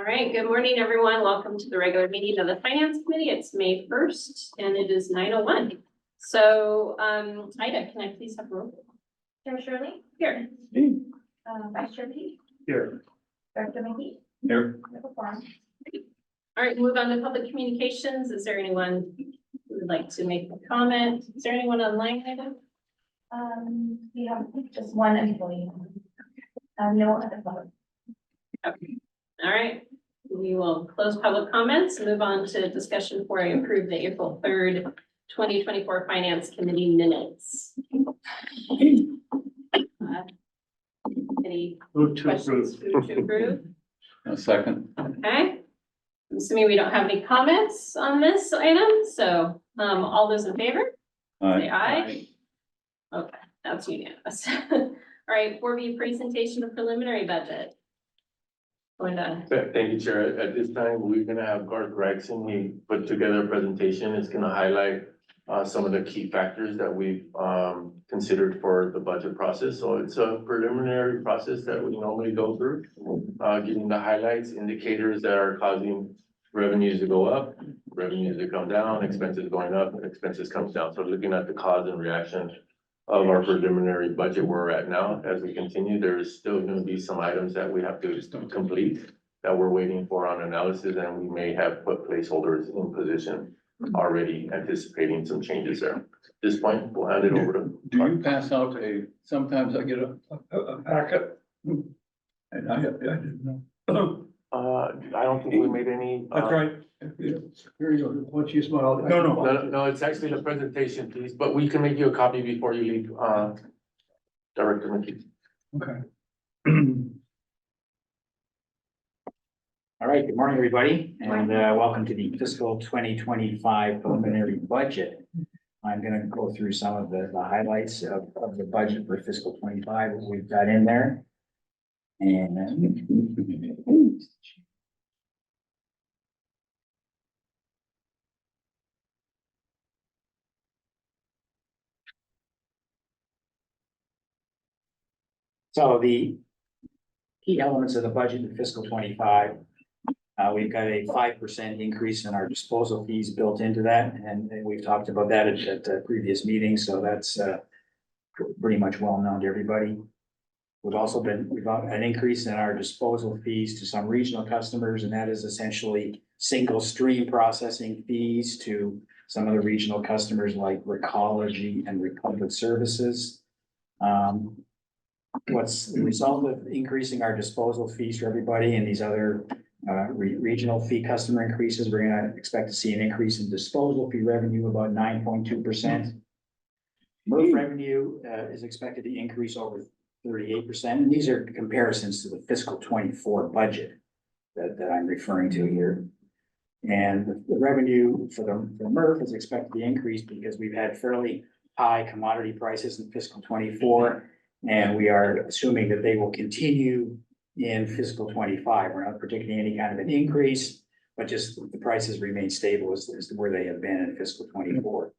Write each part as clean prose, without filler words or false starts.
right, good morning, everyone. Welcome to the regular meeting of the Finance Committee. It's May 1st and it is 9:01. So, Ida, can I please have a roll call? Chair Shirley, Here. Vice Chair Pete, Here. Director McGee, Here. Perform. All right, move on to public communications. Is there anyone who would like to make a comment? Is there anyone online, Ida? We have just one employee. No other public. Okay. All right, we will close public comments, move on to discussion before I approve the April 3rd, 2024 Finance Committee minutes. Any Move to questions? approve. Move to approve? A second. Okay. I'm assuming we don't have any comments on this item, so, all those in favor? Say aye. Okay, that's unanimous. All right, 4B presentation of preliminary budget. Going to, Thank you, Chair. At this time, we're gonna have Garth Gregson. He put together a presentation. It's gonna highlight some of the key factors that we've considered for the budget process. So it's a preliminary process that we normally go through, getting the highlights, indicators that are causing revenues to go up, revenues to come down, expenses going up, and expenses comes down. So looking at the cause and reaction of our preliminary budget where we're at now. As we continue, there's still gonna be some items that we have to complete that we're waiting for on analysis, and we may have put placeholders in position already anticipating some changes there. At this point, we'll hand it over to. Do you pass out sometimes I get a packet? And I didn't know. I don't think we made any. That's right. Here you go. Once you smile. No, it's actually the presentation piece, but we can make you a copy before you leave, Director McKee. Okay. All right, good morning, everybody, and welcome to the fiscal 2025 preliminary budget. I'm gonna go through some of the highlights of the budget for fiscal 25 that we've got in there. And so the key elements of the budget in fiscal 25. We've got a 5% increase in our disposal fees built into that, and we've talked about that at previous meetings, so that's pretty much well known to everybody. We've got an increase in our disposal fees to some regional customers, and that is essentially single stream processing fees to some of the regional customers like Recology and Republic Services. What's the result of increasing our disposal fees for everybody and these other regional fee customer increases? We're gonna expect to see an increase in disposal fee revenue of about 9.2%. MRF revenue is expected to increase over 38%, and these are comparisons to the fiscal 24 budget that I'm referring to here. And the revenue for the MRF is expected to increase because we've had fairly high commodity prices in fiscal 24, and we are assuming that they will continue in fiscal 25. We're not predicting any kind of an increase, but just the prices remain stable as to where they have been in fiscal 24.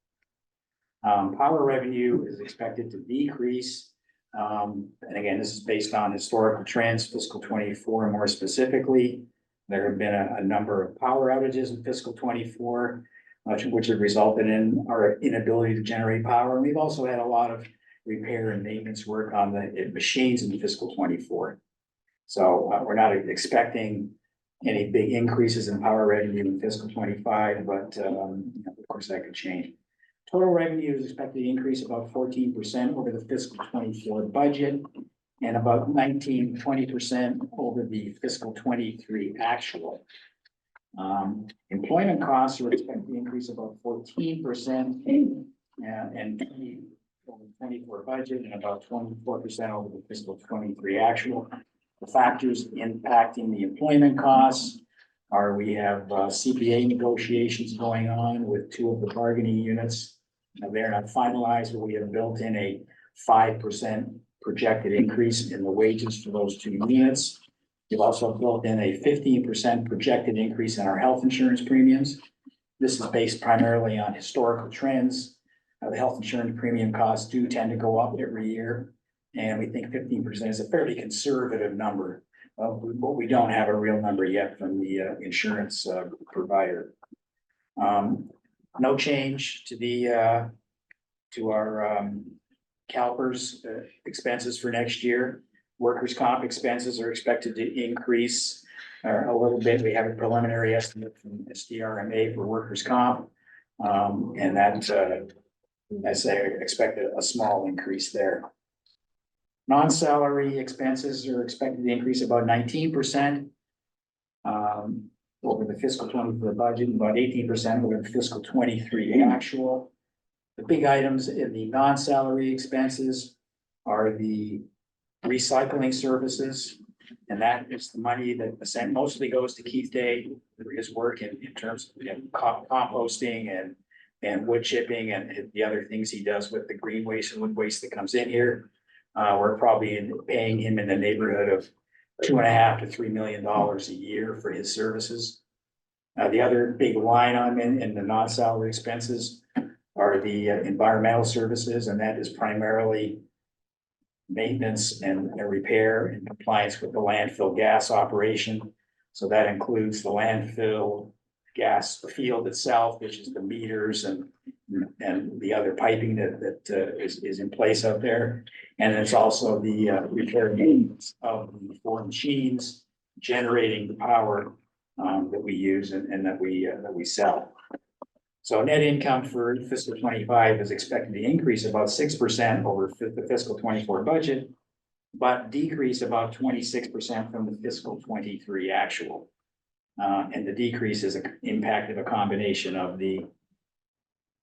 Power revenue is expected to decrease. And again, this is based on historical trends, fiscal 24 more specifically. There have been a number of power outages in fiscal 24, which have resulted in our inability to generate power. And we've also had a lot of repair and maintenance work on the machines in fiscal 24. So we're not expecting any big increases in power revenue in fiscal 25, but of course that could change. Total revenue is expected to increase about 14% over the fiscal 24 budget and about 20% over the fiscal 23 actual. Employment costs are expected to increase about 14% and 24 budget and about 24% over the fiscal 23 actual. The factors impacting the employment costs are we have CPA negotiations going on with two of the bargaining units. Now, they're not finalized, but we have built in a 5% projected increase in the wages for those two units. We've also built in a 15% projected increase in our health insurance premiums. This is based primarily on historical trends. The health insurance premium costs do tend to go up every year. And we think 15% is a fairly conservative number But we don't have a real number yet from the insurance provider. No change to the to our CalPERS expenses for next year. Workers' comp expenses are expected to increase a little bit. We have a preliminary estimate from SDRMA for workers' comp. And that, I say, expected a small increase there. Non-salary expenses are expected to increase about 19%. Over the fiscal 24 budget, about 18% over the fiscal 23 actual. The big items in the non-salary expenses are the recycling services. And that is the money that mostly goes to Keith Day for his work in terms of composting and wood chipping and the other things he does with the green waste and wood waste that comes in here. We're probably paying him in the neighborhood of $2.5 to $3 million a year for his services. The other big line I'm in the non-salary expenses are the environmental services, and that is primarily maintenance and repair and compliance with the landfill gas operation. So that includes the landfill gas field itself, which is the meters and the other piping that is in place out there. And it's also the repair and maintenance of the 4 machines generating the power that we use and that we sell. So net income for fiscal 25 is expected to increase about 6% over the fiscal 24 budget, but decrease about 26% from the fiscal 23 actual. And the decrease is an impact of a combination of the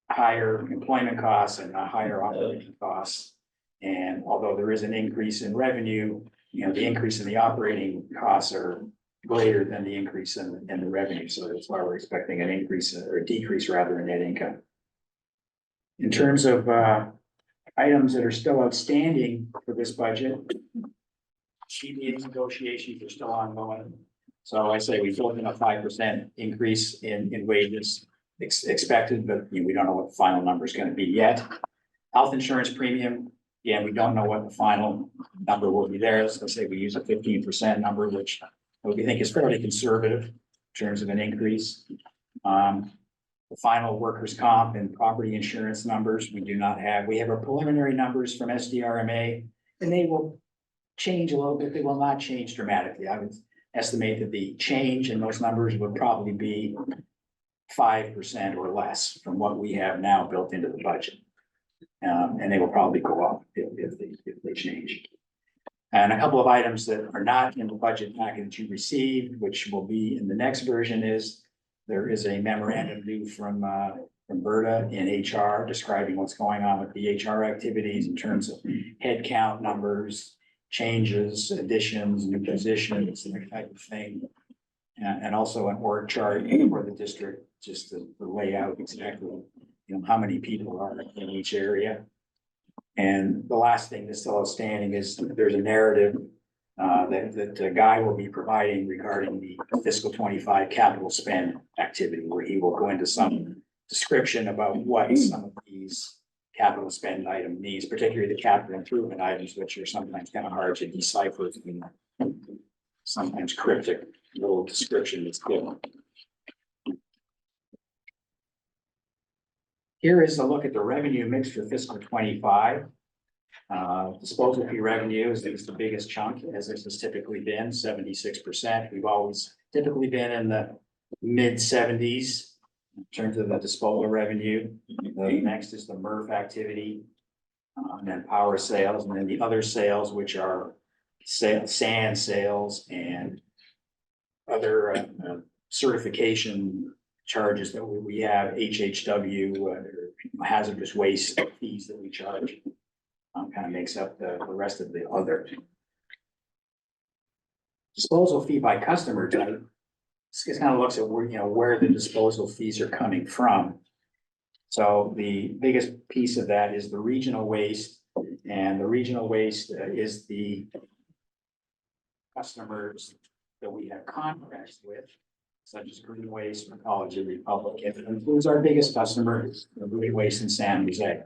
higher employment costs and the higher operating costs. And although there is an increase in revenue, the increase in the operating costs are greater than the increase in the revenue. So that's why we're expecting an increase or a decrease rather in net income. In terms of items that are still outstanding for this budget, CBA negotiations are still ongoing. So I say we built in a 5% increase in wages expected, but we don't know what the final number is going to be yet. Health insurance premium, yeah, we don't know what the final number will be there. So I say we use a 15% number, which we think is fairly conservative in terms of an increase. The final workers' comp and property insurance numbers, we do not have. We have our preliminary numbers from SDRMA, and they will change a little bit. They will not change dramatically. I would estimate that the change in those numbers would probably be 5% or less from what we have now built into the budget. And they will probably go up if they change. And a couple of items that are not in the budget package you received, which will be in the next version, is there is a memorandum due from Berta in HR describing what's going on with the HR activities in terms of headcount numbers, changes, additions, new positions, that type of thing. And also an org chart for the district, just to lay out exactly, how many people are in each area. And the last thing that's still outstanding is there's a narrative that Guy will be providing regarding the fiscal 25 capital spend activity, where he will go into some description about what some of these capital spend item needs, particularly the capital improvement items, which are sometimes kind of hard to decipher, sometimes cryptic little description that's given. Here is a look at the revenue mix for fiscal 25. Disposal fee revenue is the biggest chunk, as this has typically been, 76%. We've always typically been in the mid-70s in terms of the disposal revenue. The next is the MRF activity, and then power sales, and then the other sales, which are sand sales and other certification charges that we have, HHW, hazardous waste fees that we charge, kind of makes up the rest of the other. Disposal fee by customer type, it kind of looks at where the disposal fees are coming from. So the biggest piece of that is the regional waste, and the regional waste is the customers that we have contracts with, such as Green Waste, Ecology Republic. It includes our biggest customer, Green Waste in San Jose.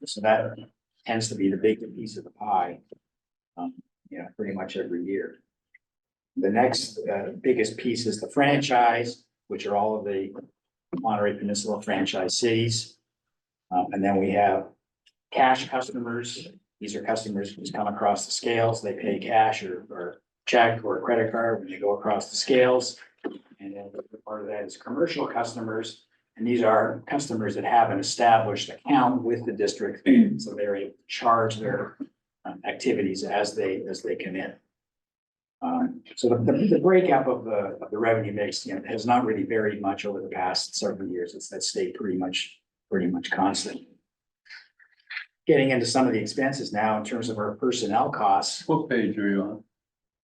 So that tends to be the big piece of the pie, pretty much every year. The next biggest piece is the franchise, which are all of the Monterey Peninsula franchise cities. And then we have cash customers. These are customers who come across the scales. They pay cash or check or credit card when they go across the scales. And then part of that is commercial customers. And these are customers that have an established account with the district. So they're able to charge their activities as they come in. So the breakup of the revenue mix, has not really varied much over the past several years. That's stayed pretty much constant. Getting into some of the expenses now in terms of our personnel costs. What page are you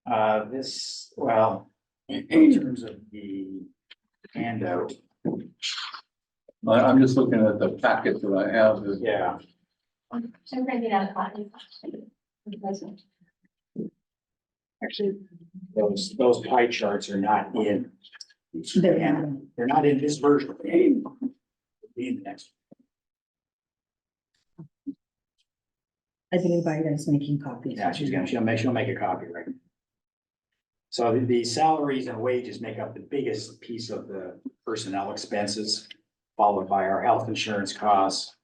on? In terms of the handout, I'm just looking at the packet that I have. yeah, I'm bringing out a copy. actually, those pie charts are not in. They're not in this version. They'll be in the next. I believe Ida's making copies. Yeah, she'll make a copy, right? So the salaries and wages make up the biggest piece of the personnel expenses, followed by our health insurance costs,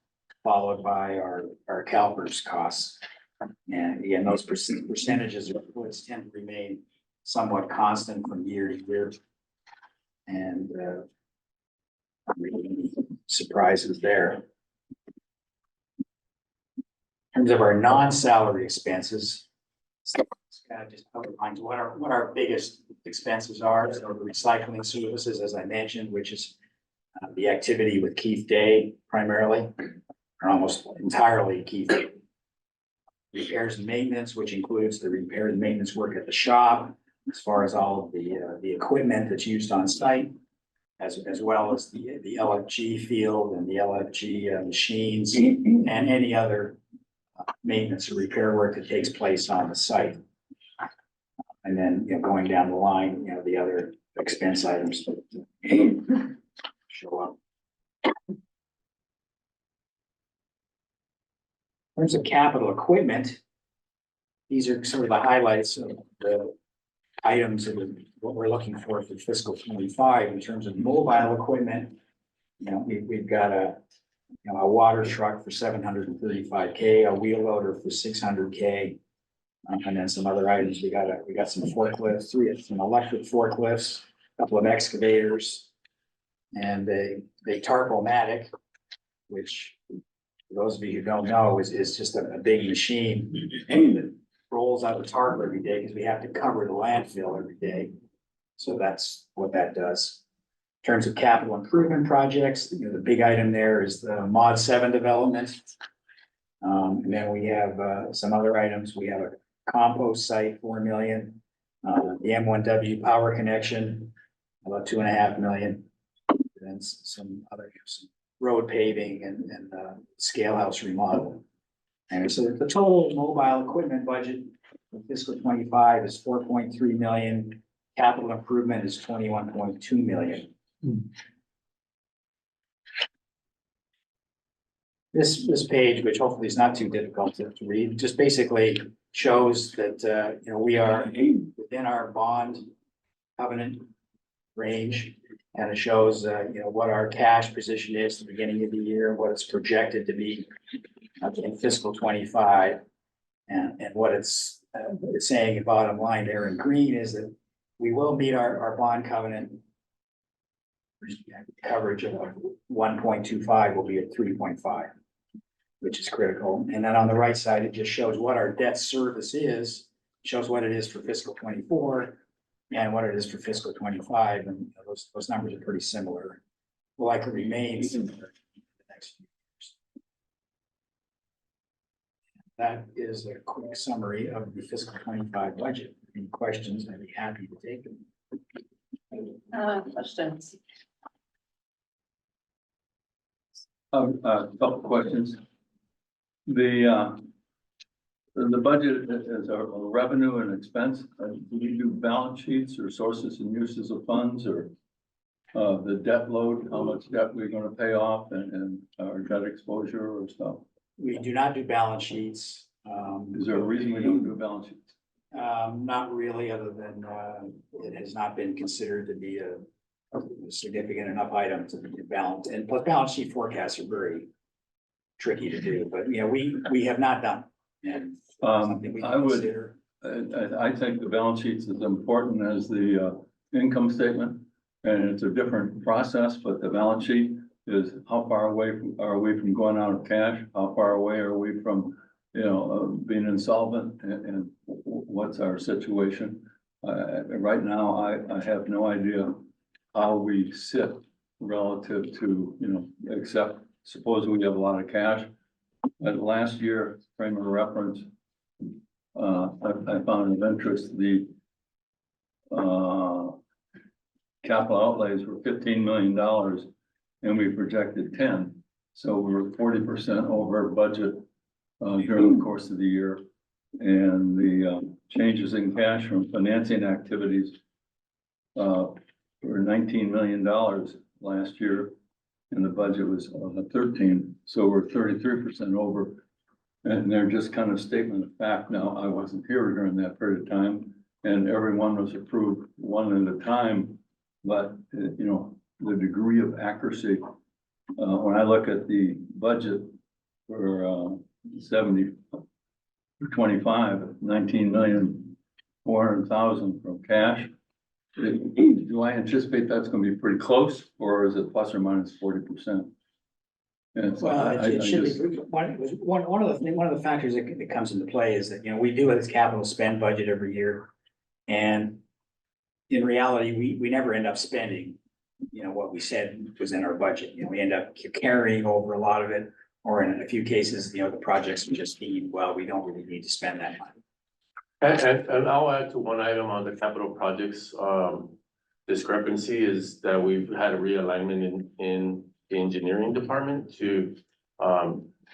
followed by our CalPERS costs. And again, those percentages of inputs tend to remain somewhat constant from year to year. And really surprises there. In terms of our non-salary expenses, just outlines what our biggest expenses are. So the recycling services, as I mentioned, which is the activity with Keith Day primarily, or almost entirely Keith Day. Repairs and maintenance, which includes the repair and maintenance work at the shop, as far as all of the equipment that's used on site, as well as the LFG field and the LFG machines and any other maintenance or repair work that takes place on the site. And then, going down the line, the other expense items that show up. In terms of capital equipment, these are sort of the highlights of the items that what we're looking for fiscal 25 in terms of mobile equipment. We've got a water truck for $735K, a wheel loader for $600K, and then some other items. We got some forklifts, some electric forklifts, a couple of excavators, and a Tarpomatic, which for those of you who don't know is just a big machine that rolls out the tarp every day because we have to cover the landfill every day. So that's what that does. In terms of capital improvement projects, the big item there is the Mod 7 development. And then we have some other items. We have a compost site, $4 million. The M1W power connection, about $2.5 million. And then some other road paving and scale house remodel. And so the total mobile equipment budget for fiscal 25 is $4.3 million. Capital improvement is $21.2 million. This page, which hopefully is not too difficult to read, just basically shows that we are within our bond covenant range, and it shows what our cash position is at the beginning of the year, what it's projected to be in fiscal 25, and what it's saying. The bottom line there in green is that we will meet our bond covenant. Coverage of 1.25 will be at 3.5, which is critical. And then on the right side, it just shows what our debt service is, shows what it is for fiscal 24 and what it is for fiscal 25. And those numbers are pretty similar, will likely remain similar in the next few years. That is a quick summary of the fiscal 25 budget. Any questions? I'd be happy to take them. Questions? A couple questions. The budget is a revenue and expense. Do we do balance sheets or sources and uses of funds, or the debt load, how much debt we're going to pay off, and our debt exposure or stuff? We do not do balance sheets. Is there a reason we don't do balance sheets? Not really, other than, it has not been considered to be a significant enough item to be balanced, and plus balance sheet forecasts are very tricky to do, but, you know, we have not done. And something we I can would, consider. I think the balance sheet's as important as the, income statement. And it's a different process, but the balance sheet is how far away are we from going out of cash? How far away are we from, being insolvent, and what's our situation? Right now, I have no idea how we sit relative to, except suppose we have a lot of cash. But last year, frame of reference, I found of interest, the capital outlays were $15 million and we projected 10. So we were 40% over budget during the course of the year. And the changes in cash from financing activities were $19 million last year. And the budget was 13, so we're 33% over. And they're just kind of statement of fact. Now, I wasn't here during that period of time, and everyone was approved one at a time. But, the degree of accuracy, when I look at the budget for 25, 19,400,000 from cash. Do I anticipate that's gonna be pretty close, or is it plus or minus 40%? And so Well, I it should just, be, one of the factors that comes into play is that, we do this capital spend budget every year. And in reality, we never end up spending, what we said was in our budget. We end up carrying over a lot of it, or in a few cases, the projects are just deemed, well, we don't really need to spend that money. And I'll add to one item on the capital projects, discrepancy is that we've had a realignment in the engineering department to,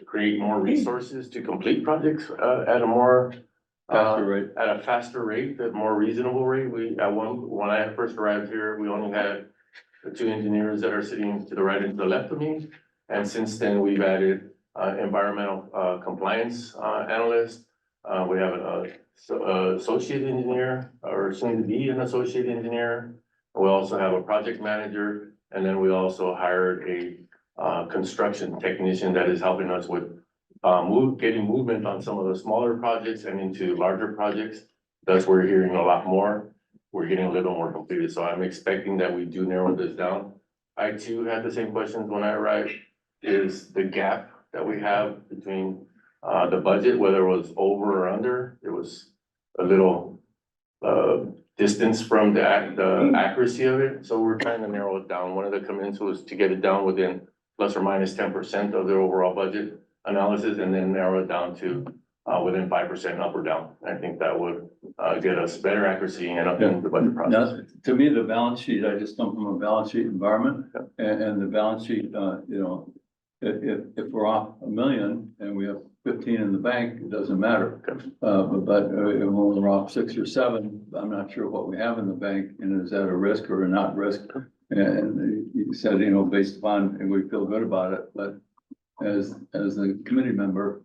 create more resources to complete projects, at a more faster rate. at a faster rate, a more reasonable rate. When I first arrived here, we only had the two engineers that are sitting to the right and to the left of me. And since then, we've added, environmental, compliance, analyst. We have an associate engineer, or soon to be an associate engineer. We also have a project manager, and then we also hired a construction technician that is helping us with getting movement on some of the smaller projects and into larger projects. That's where we're hearing a lot more. We're getting a little more completed, so I'm expecting that we do narrow this down. I too had the same questions when I arrived. Is the gap that we have between the budget, whether it was over or under, it was a little distance from the accuracy of it. So we're trying to narrow it down. One of the commitments was to get it down within plus or minus 10% of the overall budget analysis, and then narrow it down to within 5% up or down. I think that would get us better accuracy and up in the budget process. Now, to me, the balance sheet, I just come from a balance sheet environment, and the balance sheet, if we're off $1 million and we have 15 in the bank, it doesn't matter. But when we're off 6 or 7, I'm not sure what we have in the bank, and is that a risk or a not risk? And you said, based upon, and we feel good about it, but as a committee member,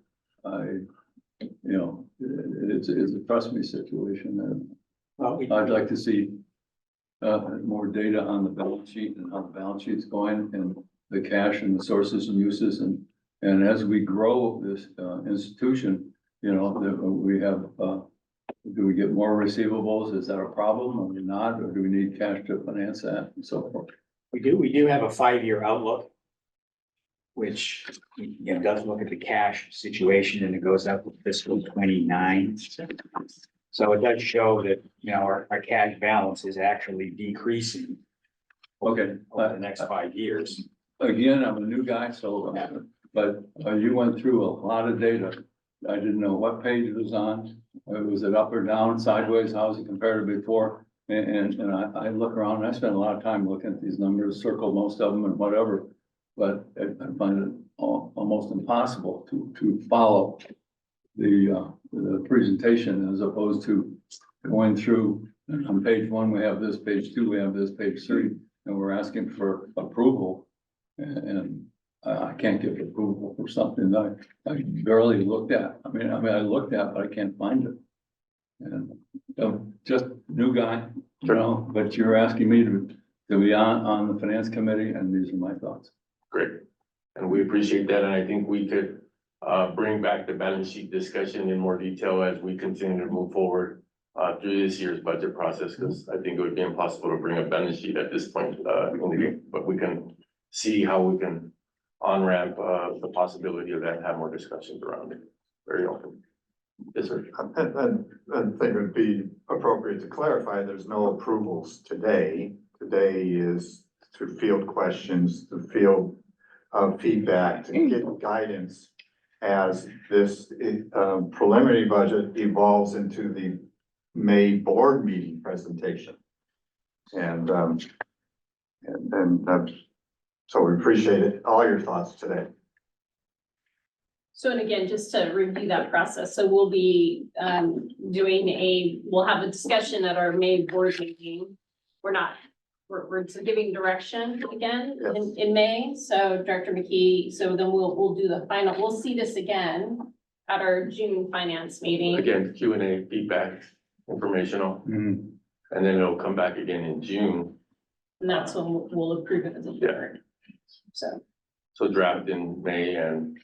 it's a trust me situation, and Well, I'd like to see more data on the balance sheet and how the balance sheet's going, and the cash and the sources and uses, and as we grow this institution, that we have, do we get more receivables? Is that a problem or not? Or do we need cash to finance that and so forth? We do have a 5-year outlook, which, does look at the cash situation, and it goes up to fiscal 29. So it does show that, our cash balance is actually decreasing Okay. over the next 5 years. Again, I'm a new guy, so, but you went through a lot of data. I didn't know what page it was on. Was it up or down, sideways? How was it compared to before? And I look around, and I spend a lot of time looking at these numbers, circle most of them and whatever. But I find it almost impossible to follow the presentation, as opposed to going through. On page 1, we have this, page 2, we have this, page 3, and we're asking for approval. And I can't give approval for something that I barely looked at. I mean, I looked at, but I can't find it. And, just new guy, you know, but you're asking me to be on the finance committee, and these are my thoughts. Great. And we appreciate that, and I think we could bring back the balance sheet discussion in more detail as we continue to move forward through this year's budget process, because I think it would be impossible to bring a balance sheet at this point in the game, but we can see how we can on-ramp the possibility of that and have more discussions around it. Very open. Yes, sir. I think it would be appropriate to clarify, there's no approvals today. Today is to field questions, to field feedback, to get guidance as this preliminary budget evolves into the May board meeting presentation. And so we appreciate it, all your thoughts today. So, and again, just to review that process, so we'll be we'll have a discussion at our May board meeting. We're giving direction again in May, so Director McKee, so then we'll do the final, we'll see this again at our June finance meeting. Again, Q&A, feedback, informational, and then it'll come back again in June. And that's when we'll approve it as a board. So draft in May and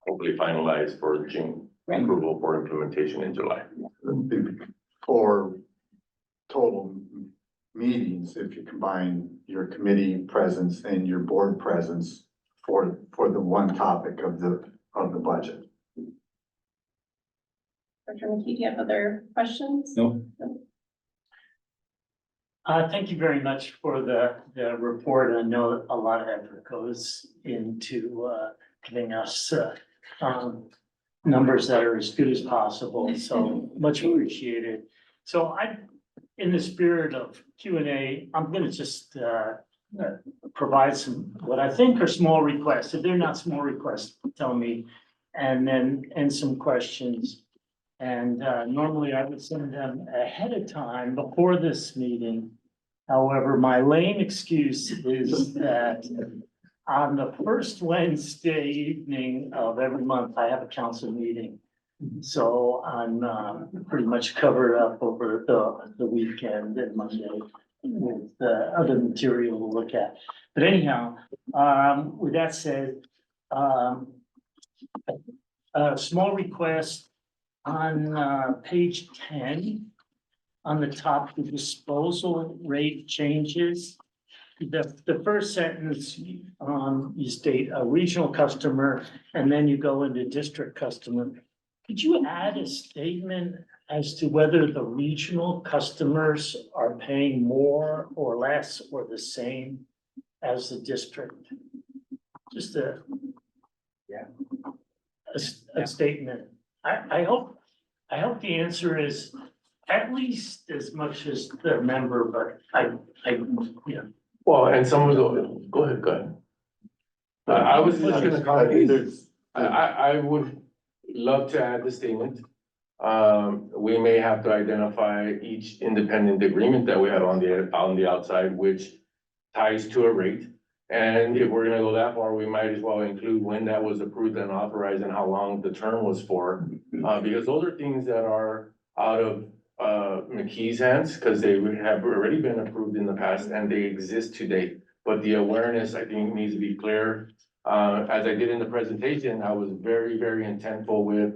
hopefully finalized for June. Right. Approval for implementation in July. For total meetings, if you combine your committee presence and your board presence for the one topic of the budget. Dr. McKee, do you have other questions? No. Thank you very much for the report. I know a lot of effort goes into giving us numbers that are as good as possible, so much appreciated. So in the spirit of Q&A, I'm gonna just provide some, what I think are small requests. If they're not small requests, tell me, and some questions. And normally I would send them ahead of time before this meeting. However, my lame excuse is that on the first Wednesday evening of every month, I have a council meeting. So I'm pretty much covered up over the weekend and Monday with other material to look at. But anyhow, with that said, a small request on page 10, on the top, the disposal rate changes. The first sentence, you state a regional customer, and then you go into district customer. Could you add a statement as to whether the regional customers are paying more or less or the same as the district? Just a statement. I hope the answer is at least as much as the member, but yeah. Well, and some of the, go ahead. I was just gonna comment, I would love to add the statement. We may have to identify each independent agreement that we have on the outside, which ties to a rate. And if we're gonna go that far, we might as well include when that was approved and authorized and how long the term was for. Because those are things that are out of McKee's hands, because they have already been approved in the past and they exist today. But the awareness, I think, needs to be clear. As I did in the presentation, I was very, very intentful with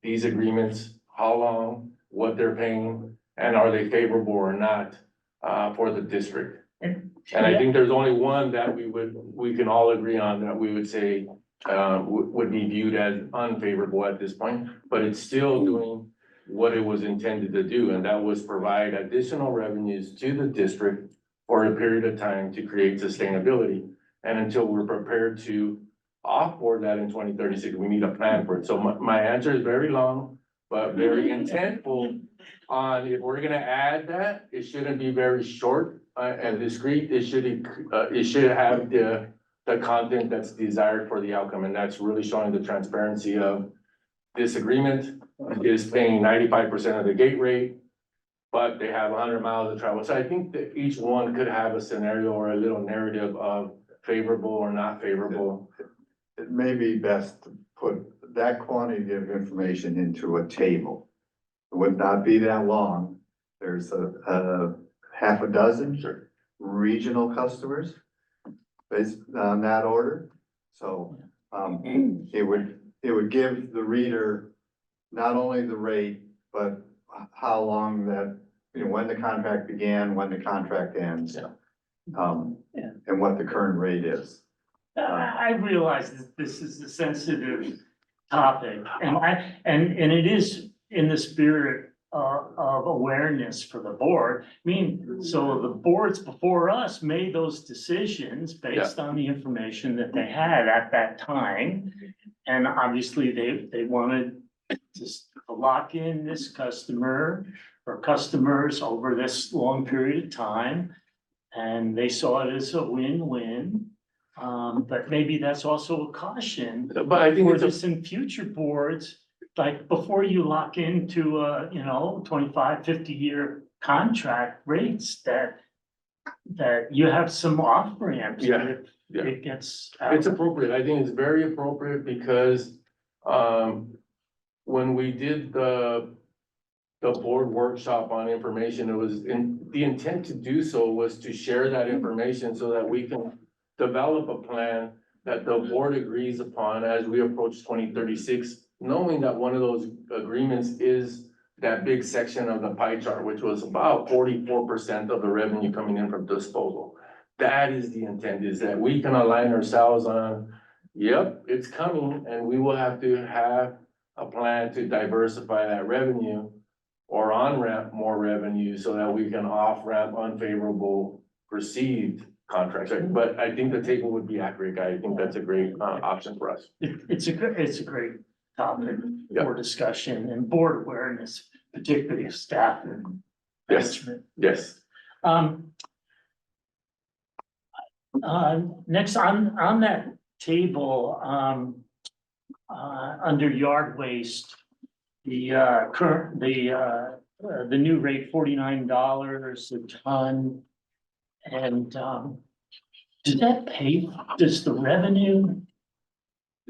these agreements, how long, what they're paying, and are they favorable or not for the district. And I think there's only one that we can all agree on that we would say would be viewed as unfavorable at this point, but it's still doing what it was intended to do, and that was provide additional revenues to the district for a period of time to create sustainability. And until we're prepared to offboard that in 2036, we need a plan for it. So my answer is very long, but very intentful on if we're gonna add that, it shouldn't be very short and discreet. It should have the content that's desired for the outcome, and that's really showing the transparency of this agreement is paying 95% of the gate rate, but they have 100 miles of travel. So I think that each one could have a scenario or a little narrative of favorable or not favorable. It may be best to put that quantity of information into a table. It would not be that long. There's a half a dozen regional customers based on that order. So, it would give the reader not only the rate, but how long that, you know, when the contract began, when the contract ends. Yeah. And what the current rate is. I realize that this is a sensitive topic, and it is in the spirit of awareness for the board. I mean, so the boards before us made those decisions based on the information that they had at that time. And obviously, they wanted to lock in this customer or customers over this long period of time. And they saw it as a win-win. But maybe that's also a caution But I think for it's a, this in future boards, like before you lock into a, 25, 50-year contract rates that you have some off ramps. Yeah, If yeah. it gets. it's appropriate. I think it's very appropriate because, when we did the board workshop on information, it was the intent to do so was to share that information so that we can develop a plan that the board agrees upon as we approach 2036, knowing that one of those agreements is that big section of the pie chart, which was about 44% of the revenue coming in from disposal. That is the intent, is that we can align ourselves on, yep, it's coming, and we will have to have a plan to diversify that revenue or on-ramp more revenue so that we can off-ramp unfavorable perceived contracts. But I think the table would be accurate. I think that's a great option for us. It's a great topic Yeah. for discussion and board awareness, particularly of staff and Yes. management. Yes. Next on that table, under yard waste, the new rate $49 a ton. And, does the revenue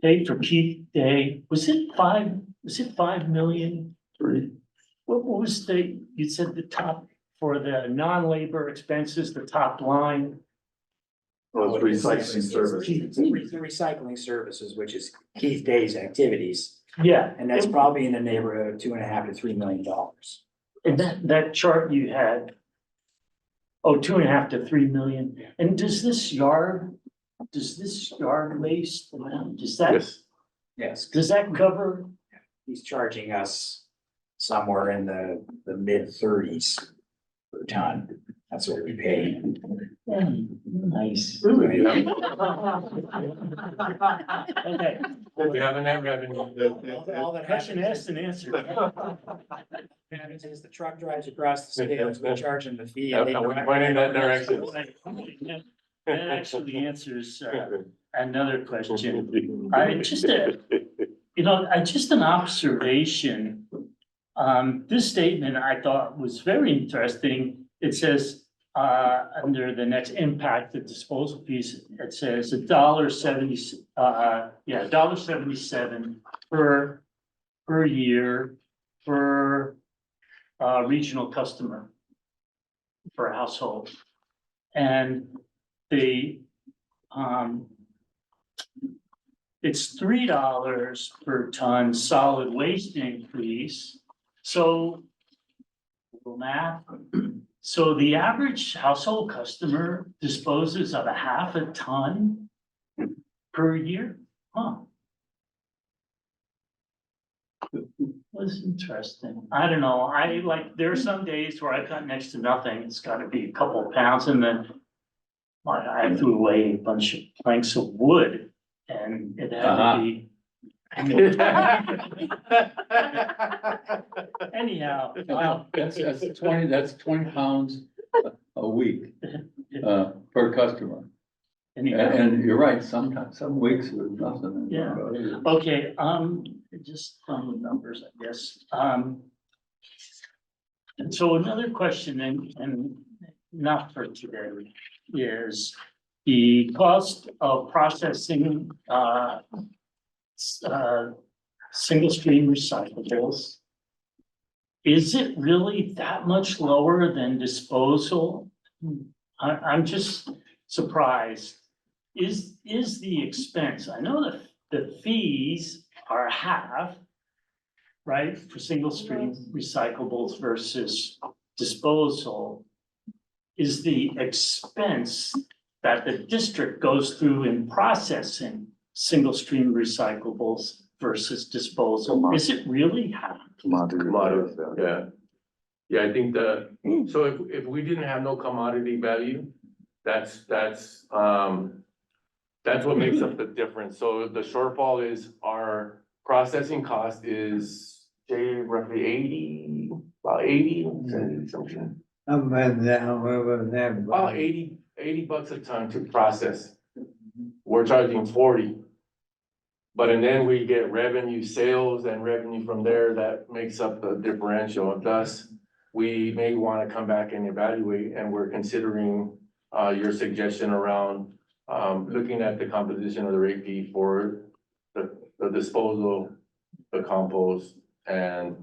pay for peak day? Was it 5 million? What was you said the top for the non-labor expenses, the top line? Well, it's recycling service. It's the recycling services, which is Keith Day's activities, Yeah. and that's probably in the neighborhood of $2.5 to $3 million. And that chart you had, 2.5 to 3 million. And does this yard waste amount, Yes. Yes, does that cover? he's charging us somewhere in the mid-30s per ton. That's what we pay. Nice. Really? Okay, We have a net revenue. All that question happens asked and answered. is the truck drives across the scales, we charge them the fee. and they We're drive- pointing that direction. That actually answers another question. Just an observation. This statement I thought was very interesting. It says, under the next impact of disposal piece, it says $1.77 per year per regional customer per household. And it's $3 per ton solid waste increase. So, little math. So the average household customer disposes of 0.5 ton per year? Was interesting. I don't know. there are some days where I've got next to nothing. It's gotta be a couple of pounds, and then I threw away a bunch of planks of wood and it had to be. Anyhow, That's 20 pounds a week, per customer. anyhow. And you're right, sometimes, some weeks there's nothing. Yeah. Okay, just from the numbers, I guess. And so another question, and not for today, is the cost of processing, single stream recyclables. is it really that much lower than disposal? I'm just surprised. Is the expense, I know that the fees are half, right, for single stream recyclables versus disposal. Is the expense that the district goes through in processing single stream recyclables versus disposal, is it really half? Commodity, yeah. Yeah, I think so if we didn't have no commodity value, that's what makes up the difference. So the shortfall is our processing cost is, say, roughly about 80, something. About 80 bucks a ton to process. We're charging 40. But and then we get revenue sales and revenue from there that makes up the differential. Thus, we may want to come back and evaluate, and we're considering your suggestion around looking at the composition of the rate fee for the disposal, the compost, and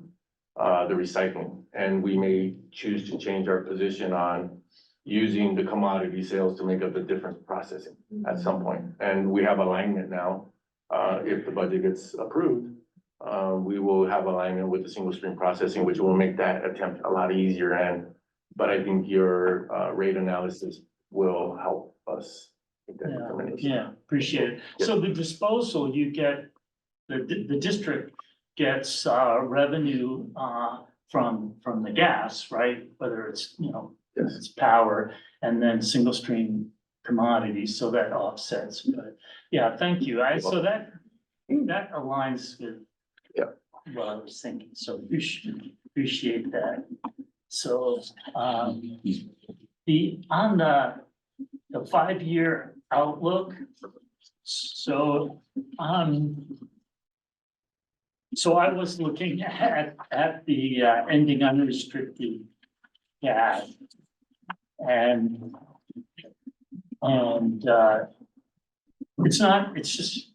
the recycling. And we may choose to change our position on using the commodity sales to make up the difference processing at some point. And we have alignment now. If the budget gets approved, we will have alignment with the single stream processing, which will make that attempt a lot easier. But I think your rate analysis will help us make that determination. Yeah, appreciate it. So the disposal, you get, the district gets revenue from the gas, right? Whether it's, Yes. it's power, and then single stream commodities, so that offsets. But yeah, thank you. So that aligns with what I was thinking. So appreciate that. So on the 5-year outlook. So I was looking at the ending unrestricted cash. And it's just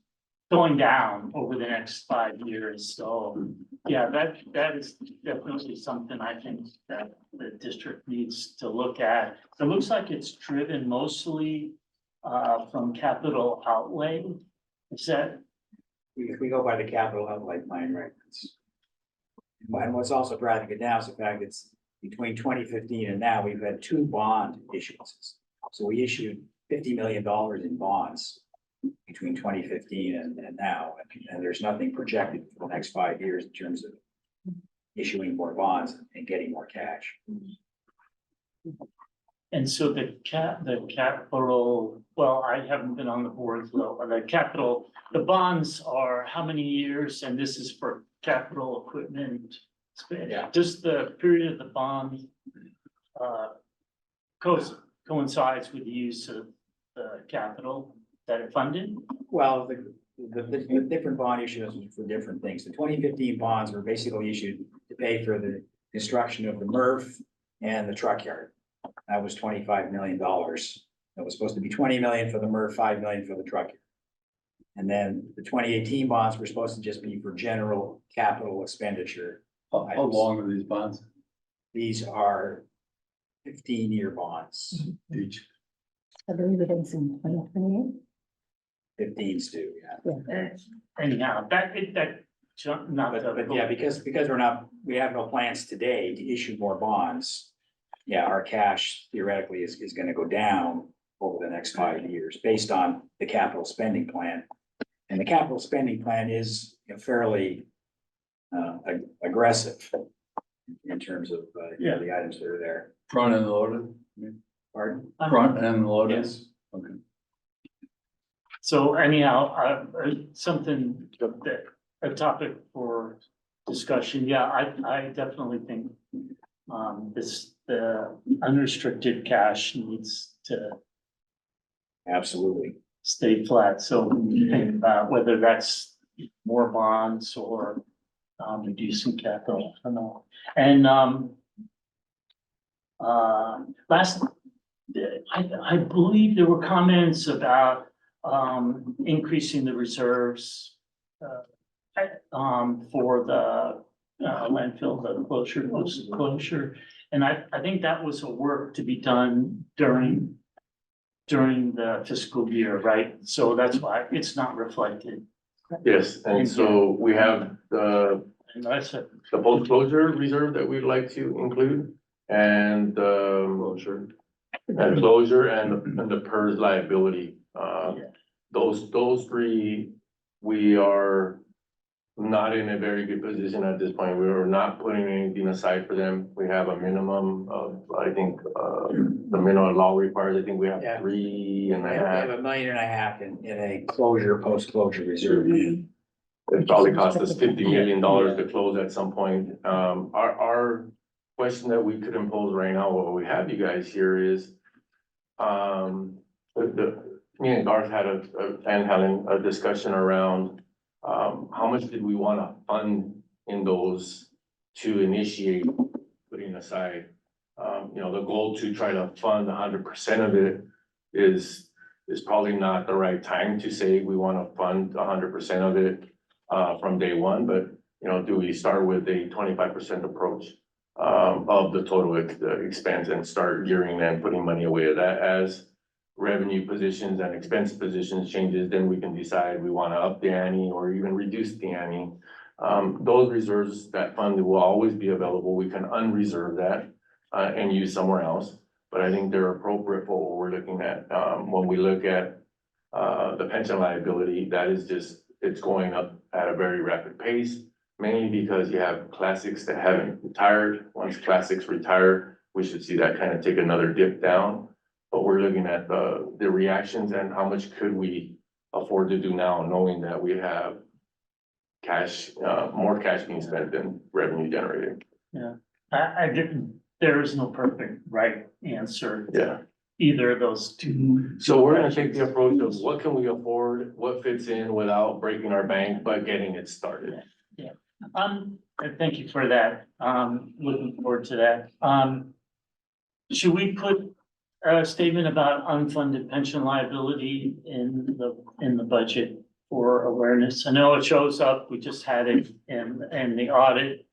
going down over the next 5 years. So yeah, that is definitely something I think that the district needs to look at. It looks like it's driven mostly from capital outlay. Is that? If we go by the capital outlay plan, right? And what's also driving it down is the fact it's between 2015 and now, we've had 2 bond issuances. So we issued $50 million in bonds between 2015 and now, and there's nothing projected for the next 5 years in terms of issuing more bonds and getting more cash. And so the capital, well, I haven't been on the board, so the bonds are how many years? And this is for capital equipment. Yeah. Just the period of the bond coincides with the use of the capital that it funded? Well, the different bond issues for different things. The 2015 bonds were basically issued to pay for the construction of the MRF and the truck yard. That was $25 million. That was supposed to be 20 million for the MRF, 5 million for the truck yard. And then the 2018 bonds were supposed to just be for general capital expenditure. How long are these bonds These are 15-year bonds. each? I believe it ends in 2028. 15s do, yeah. Anyhow, not But yeah, because we have no plans today to issue more bonds. Yeah, our cash theoretically is gonna go down over the next 5 years based on the capital spending plan. And the capital spending plan is fairly aggressive in terms of the items that are there. Front end loaded? Pardon? Front end loaded? Yes. Okay. So anyhow, something that a topic for discussion. Yeah, I definitely think the unrestricted cash needs to Absolutely. stay flat. So when you think about whether that's more bonds or reducing capital, I don't know. And I believe there were comments about increasing the reserves for landfill, the closure, closure. And I think that was a work to be done during the fiscal year, right? So that's why it's not reflected. Yes, and so we have the And that's it. post-closure reserve that we'd like to include and closure. And closure and the PERS liability. Those three, we are not in a very good position at this point. We are not putting anything aside for them. We have a minimum of, I think, the minimum law requires, I think we have Yeah. 3.5. We have $1.5 million in a closure, post-closure reserve. It probably cost us $50 million to close at some point. Our question that we could impose right now, what we have you guys here is, me and Garth had and Helen, a discussion around, how much did we want to fund in those to initiate putting aside? The goal to try to fund 100% of it is probably not the right time to say we want to fund 100% of it from day one, but do we start with a 25% approach of the total expense and start gearing and putting money away at that as revenue positions and expense positions changes, then we can decide we want to up the ante or even reduce the ante. Those reserves, that fund will always be available. We can unreserve that and use somewhere else. But I think they're appropriate for what we're looking at. When we look at the pension liability, that is just, it's going up at a very rapid pace, mainly because you have classics that haven't retired. Once classics retire, we should see that kind of take another dip down. But we're looking at the reactions and how much could we afford to do now, knowing that we have cash, more cash being spent than revenue generated. Yeah, I didn't, there is no perfect right answer. Yeah. Either of those two. So we're gonna take the approach of what can we afford, what fits in without breaking our bank, but getting it started. Thank you for that. Looking forward to that. Should we put a statement about unfunded pension liability in the budget for awareness? I know it shows up, we just had it in the audit.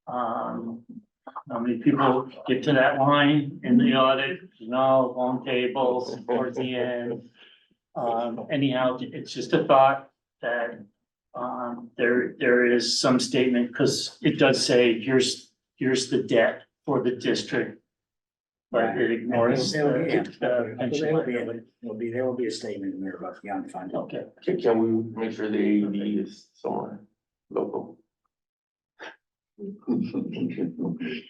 How many people get to that line in the audit, long tables towards the end? Anyhow, it's just a thought that there is some statement, because it does say, here's the debt for the district. But it ignores the pension liability. There will be a statement in there about the unfunded. Okay. Can we make sure the AED is somewhere local?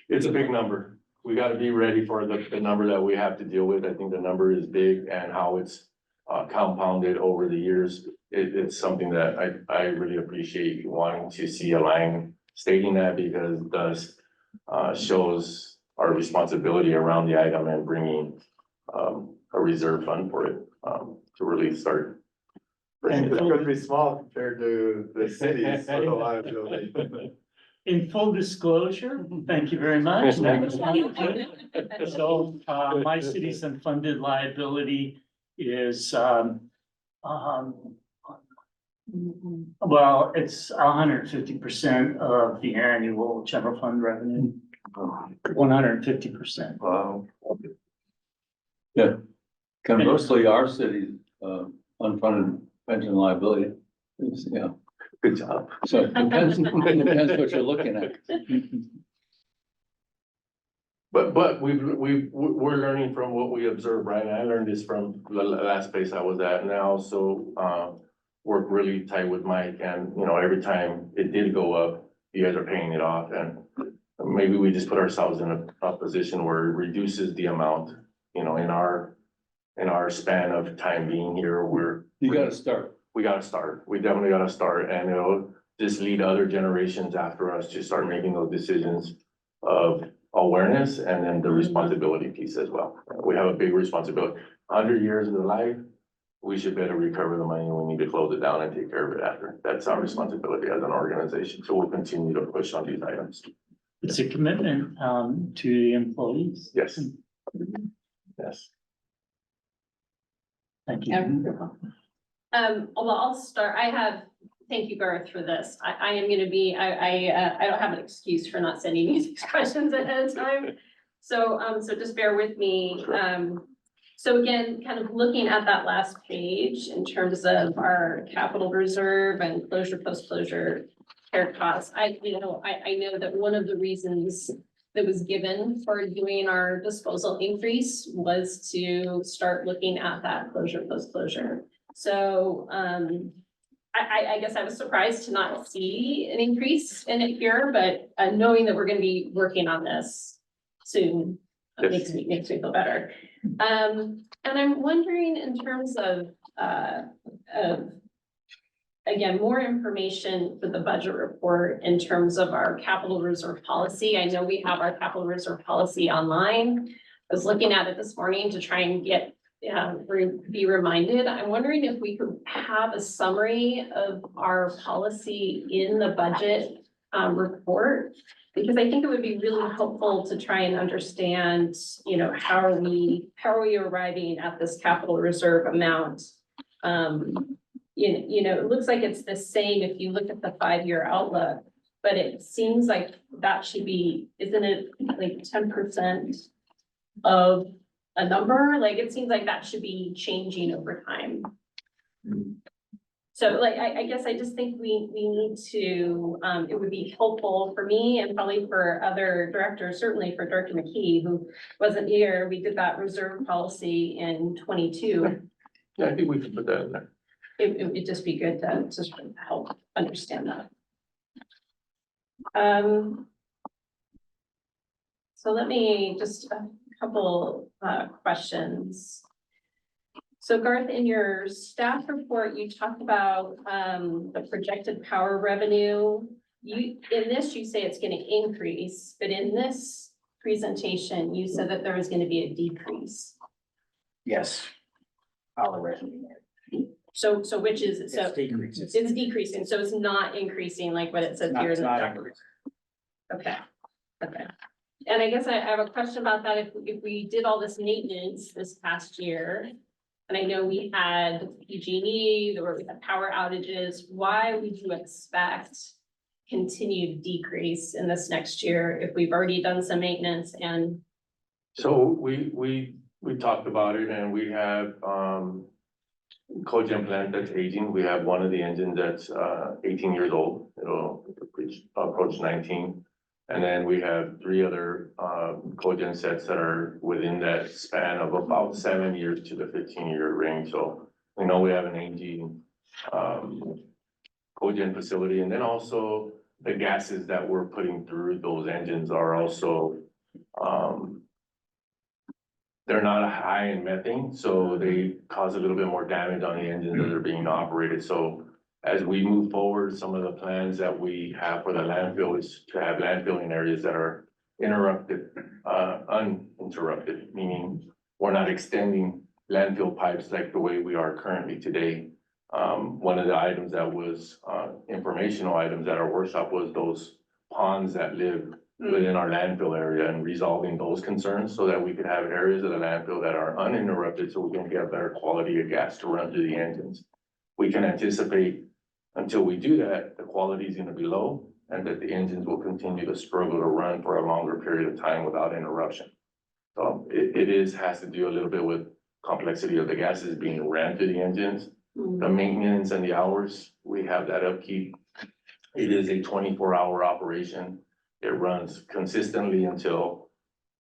It's a big number. We gotta be ready for the number that we have to deal with. I think the number is big and how it's compounded over the years. It's something that I really appreciate wanting to see a line stating that, because it does shows our responsibility around the item and bringing a reserve fund for it to really start. It's gonna be small compared to the cities with a liability. In full disclosure, thank you very much. So, my city's unfunded liability is, well, it's 150% of the annual general fund revenue. 150%. Wow. Conversely, our city's unfunded pension liability is, Good job. so it depends what you're looking at. But we're learning from what we observed, right? I learned this from the last place I was at, and I also work really tight with Mike, and every time it did go up, you guys are paying it off, and maybe we just put ourselves in a position where it reduces the amount, in our span of time being here, You gotta start. we gotta start. We definitely gotta start, and it'll just lead other generations after us to start making those decisions of awareness and then the responsibility piece as well. We have a big responsibility. 100 years of life, we should better recover the money, and we need to close it down and take care of it after. That's our responsibility as an organization. So we'll continue to push on these items. It's a commitment to the employees. Yes. Yes. Thank you. Well, I'll start. I have thank you, Garth, for this. I am gonna be, I don't have an excuse for not sending you these questions ahead of time. So, so just bear with me. So again, kind of looking at that last page in terms of our capital reserve and closure, post-closure care costs, I know that one of the reasons that was given for doing our disposal increase was to start looking at that closure, post-closure. So, I guess I was surprised to not see an increase in it here, but knowing that we're gonna be working on this soon makes me feel better. And I'm wondering in terms of again, more information for the budget report in terms of our capital reserve policy. I know we have our capital reserve policy online. I was looking at it this morning to try and get be reminded. I'm wondering if we could have a summary of our policy in the budget report, because I think it would be really helpful to try and understand, you know, how are we arriving at this capital reserve amount? You know, it looks like it's the same if you look at the 5-year outlook, but it seems like that should be, isn't it like 10% of a number? Like, it seems like that should be changing over time. So like, I guess I just think we need to, it would be helpful for me and probably for other directors, certainly for Director McKee, who wasn't here. We did that reserve policy in 22. Yeah, I think we can put that in there. It would just be good to sort of help understand that. So let me just a couple questions. So Garth, in your staff report, you talked about the projected power revenue. In this, you say it's going to increase, but in this presentation, you said that there was going to be a decrease. Yes. Our revenue. So which is it? So It's decreasing. it's decreasing, so it's not increasing like what it says here. It's in the not doc- increasing. Okay, okay. And I guess I have a question about that. If we did all this maintenance this past year, and I know we had PG&E, or we had power outages, why would you expect continued decrease in this next year if we've already done some maintenance and? So we talked about it, and we have, cogen plant that's aging. We have one of the engines that's 18 years old. It'll approach 19. And then we have 3 other cogen sets that are within that span of about 7 years to the 15-year range. So we know we have an aging cogen facility, and then also the gases that we're putting through those engines are also they're not high in methane, so they cause a little bit more damage on the engines as they're being operated. So as we move forward, some of the plans that we have for the landfill is to have landfilling areas that are uninterrupted, meaning we're not extending landfill pipes like the way we are currently today. One of the items that was informational items at our workshop was those ponds that live within our landfill area and resolving those concerns so that we could have areas of the landfill that are uninterrupted, so we can get better quality of gas to run through the engines. We can anticipate until we do that, the quality is gonna be low and that the engines will continue to struggle to run for a longer period of time without interruption. So it has to do a little bit with complexity of the gases being ran through the engines, the maintenance and the hours, we have that upkeep. It is a 24-hour operation. It runs consistently until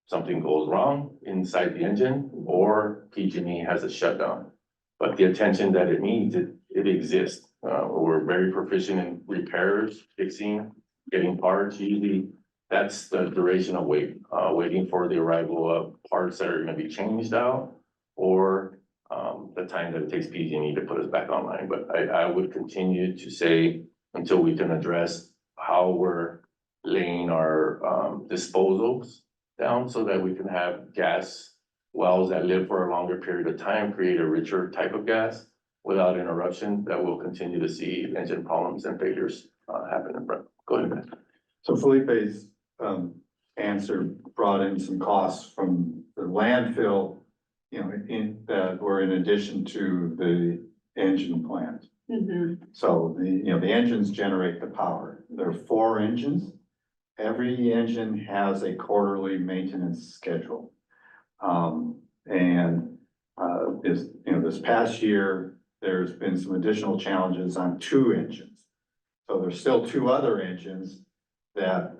something goes wrong inside the engine or PG&E has a shutdown. But the attention that it needs, it exists. We're very proficient in repairs, fixing, getting parts. Usually that's the duration of waiting for the arrival of parts that are gonna be changed out or the time that it takes PG&E to put us back online. But I would continue to say until we can address how we're laying our disposals down so that we can have gas wells that live for a longer period of time, create a richer type of gas without interruption, that we'll continue to see engine problems and failures happen. Go ahead. So Felipe's answer brought in some costs from the landfill, you know, that were in addition to the engine plant. Mhm. So the engines generate the power. There are 4 engines. Every engine has a quarterly maintenance schedule. This past year, there's been some additional challenges on 2 engines. So there's still 2 other engines that,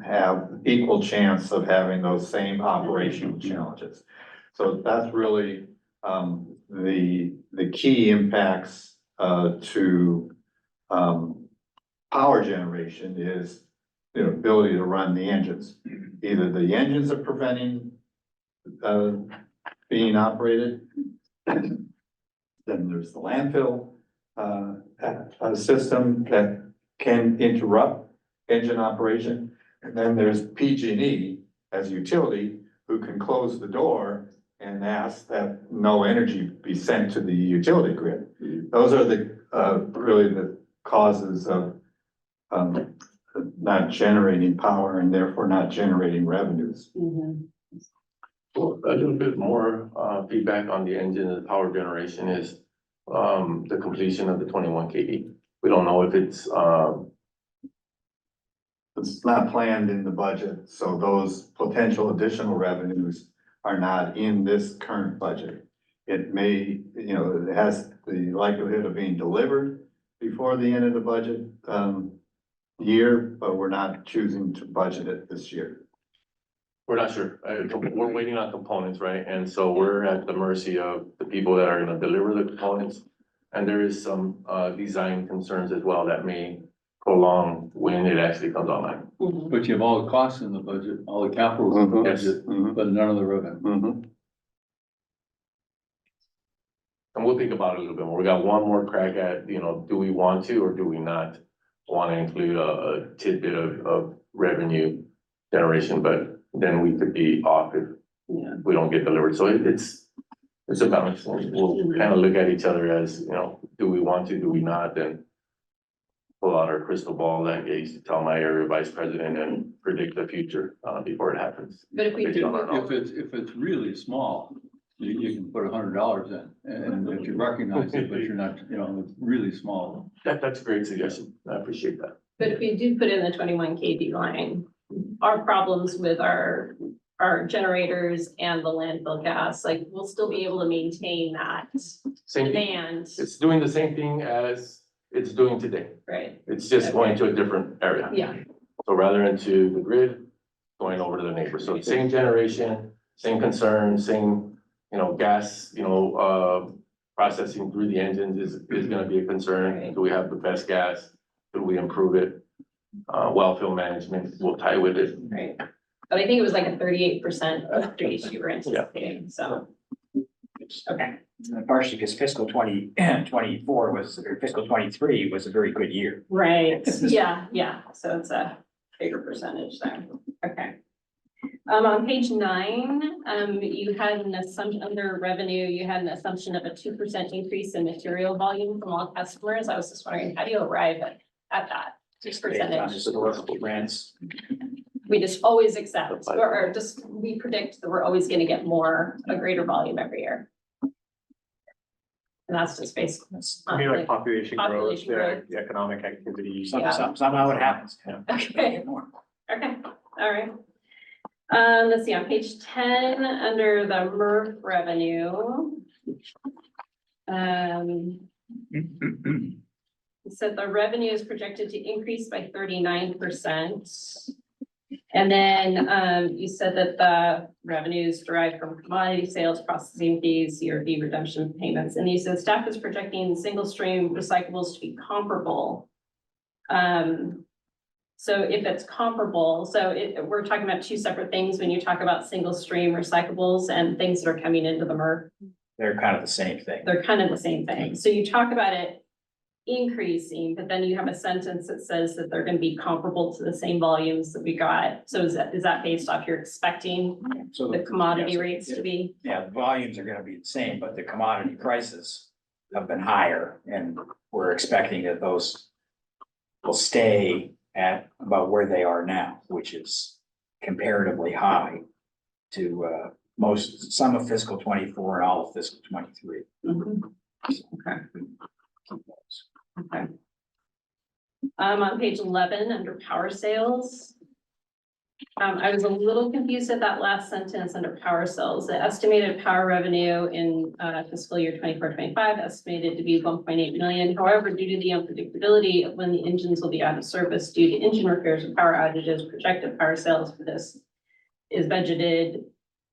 have equal chance of having those same operational challenges. So that's really, the key impacts, to, power generation is the ability to run the engines. Either the engines are preventing, being operated. Then there's the landfill, system that can interrupt engine operation. And then there's PG&E as utility who can close the door and ask that no energy be sent to the utility grid. Those are the, really the causes of, not generating power and therefore not generating revenues. Mhm. Well, a little bit more feedback on the engine and the power generation is the completion of the 21 kV. We don't know if it's not planned in the budget, so those potential additional revenues are not in this current budget. It may, it has the likelihood of being delivered before the end of the budget year, but we're not choosing to budget it this year. We're not sure. We're waiting on components, right? And so we're at the mercy of the people that are gonna deliver the components. And there is some design concerns as well that may prolong when it actually comes online. Mhm. But you have all the costs in the budget, all the capital in the Mhm. budget, but none of the revenue. And we'll think about it a little bit more. We got one more crack at, do we want to or do we not want to include a tidbit of revenue generation, but then we could be off if Yeah. we don't get delivered. So it's a balance. We'll kind of look at each other as, do we want to, do we not, and pull out our crystal ball that I used to tell my area vice president and predict the future before it happens. But if we Based do, on our knowledge. If it's really small, you can put $100 in, and if you recognize it, but you're not, it's really small. That's a great suggestion. I appreciate that. but if we do put in the 21 kV line, our problems with our generators and the landfill gas, like, we'll still be able to maintain that Same thing. demand, It's doing the same thing as it's doing today. right? It's just going to a different area. Yeah, So rather into the grid, going over to the neighbor. So same generation, same concern, same, gas, processing through the engines is gonna be a concern. Right. Do we have the best gas? Do we improve it? Well field management will tie with it. right. But I think it was like a 38% increase you were anticipating, so. Okay, Partially because fiscal 2024 or fiscal 23 was a very good year. right, yeah, so it's a bigger percentage there, okay. On page 9, you had an assumption under revenue, you had an assumption of a 2% increase in material volume from all customers. I was just wondering, how do you arrive at that Just based on percentage? historical trends. We just always accept, or just, we predict that we're always gonna get a greater volume every year. And that's just based That's on I mean, like like, population growth, population growth. the economic activity. Yeah. somehow it happens. Okay. More. okay, all right. Let's see, on page 10, under the MRF revenue. It said the revenue is projected to increase by 39%. And then, you said that the revenues derived from commodity sales, processing fees, CRV redemption payments, and you said staff is projecting single stream recyclables to be comparable. So if it's comparable, we're talking about 2 separate things when you talk about single stream recyclables and things that are coming into the MRF. They're kind of the same thing. They're kind of the same thing. So you talk about it increasing, but then you have a sentence that says that they're gonna be comparable to the same volumes that we got. So is that based off you're expecting So the commodity yes, rates to be? Yeah, the volumes are gonna be the same, but the commodity prices have been higher, and we're expecting that those will stay at about where they are now, which is comparatively high to some of fiscal 24 and all of fiscal 23. Mhm. Okay. On page 11, under power sales. I was a little confused at that last sentence under power sales. The estimated power revenue in fiscal year 24-25 estimated to be 1.8 million. However, due to the unpredictability of when the engines will be out of service due to engine repairs and power outages, projected power sales for this is budgeted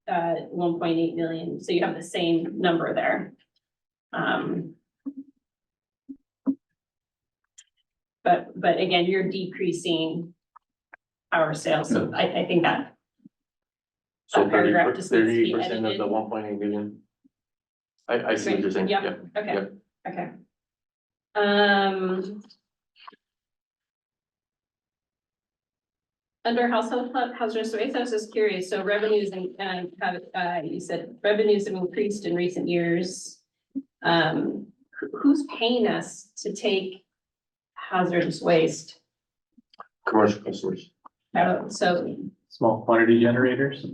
1.8 million. So you have the same number there. But again, you're decreasing power sales, so I think that. So That paragraph just needs to be 30% of edited. the 1.8 million. I see what you're saying, Yep. yeah. Okay, Yep. okay. Under household hazardous waste, I was just curious, so revenues and have, you said revenues have increased in recent years. Who's paying us to take hazardous waste? Commercial customers. So, Small quantity generators.